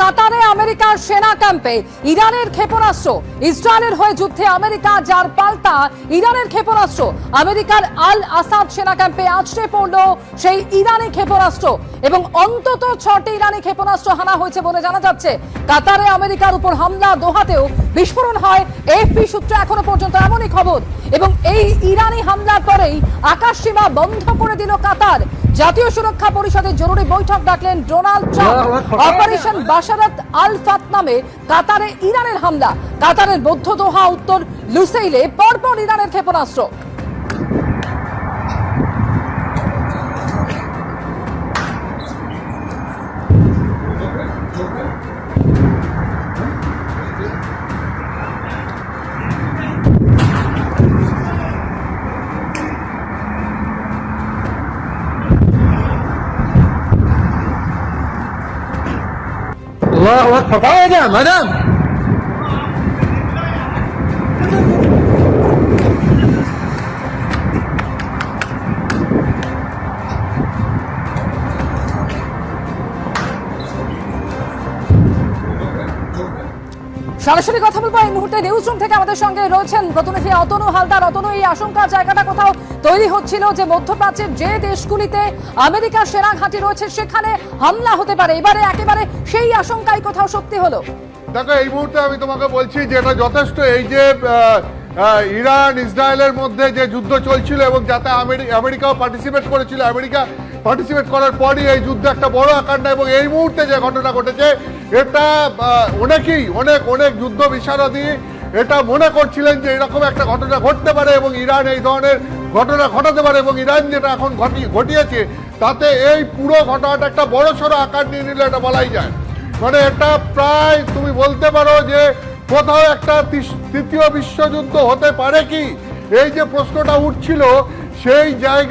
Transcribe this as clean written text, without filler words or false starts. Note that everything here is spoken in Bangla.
কাতারে আমেরিকার সেনা ক্যাম্পে ইরানের ক্ষেপণাস্ত্র। ইসরায়েলের হয়ে যুদ্ধে আমেরিকা, যার পাল্টা ইরানের ক্ষেপণাস্ত্র। আমেরিকার আল আসাদ সেনা ক্যাম্পে আছড়ে পড়ল সেই ইরানি ক্ষেপণাস্ত্র এবং অন্তত 6টি ইরানি ক্ষেপণাস্ত্র হানা হয়েছে বলে জানা যাচ্ছে। কাতারে আমেরিকার উপর হামলা, দোহাতেও বিস্ফোরণ হয়। এএফপি সূত্রে এখনো পর্যন্ত এমনই খবর। এবং এই ইরানি হামলার পরেই আকাশসীমা বন্ধ করে দিল কাতার। জাতীয় সুরক্ষা পরিষদের জরুরি বৈঠক ডাকলেন ডোনাল্ড ট্রাম্প। অপারেশন বাশারাত আল ফাত নামে কাতারে ইরানের হামলা। কাতারের মধ্য দোহা, উত্তর লুসাইলে পরপর ইরানের ক্ষেপণাস্ত্র। الله اكبر تعالى مدام সরাসরি কথা বলবো এই মুহূর্তে নিউজ রুম থেকে। আমাদের সঙ্গে রয়েছেন প্রতিনিধি অতনু হালদার। অতনু, এই আশঙ্কার জায়গাটা কোথাও তৈরি হচ্ছিল যে মধ্যপ্রাচ্যের যে দেশগুলিতে আমেরিকার সেনা ঘাঁটি রয়েছে সেখানে হামলা হতে পারে, এবারে একেবারে সেই আশঙ্কাই কোথাও সত্যি হলো। দেখো, এই মুহূর্তে আমি তোমাকে বলছি যে এটা যথেষ্ট, এই যে ইরান ইসরায়েলের মধ্যে যে যুদ্ধ চলছিল এবং যাতে আমেরিকাও পার্টিসিপেট করেছিল, আমেরিকা পার্টিসিপেট করার পরই এই যুদ্ধ একটা বড় আকার নেয় এবং এই মুহূর্তে যে ঘটনা ঘটেছে এটা অনেকেই অনেক যুদ্ধ বিশারদী এটা মনে করছিলেন যে এরকম একটা ঘটনা ঘটতে পারে এবং ইরান এই ধরনের ঘটনা ঘটাতে পারে এবং ইরান যেটা এখন ঘটিয়েছে তাতে এই পুরো ঘটনাটা একটা বড় সড়ো আকার নিয়ে নিলে এটা বলাই যায়। মানে এটা প্রায় তুমি বলতে পারো যে কোথাও একটা তৃতীয় বিশ্বযুদ্ধ হতে পারে কি, এই যে প্রশ্নটা উঠছিল সেই জায়গা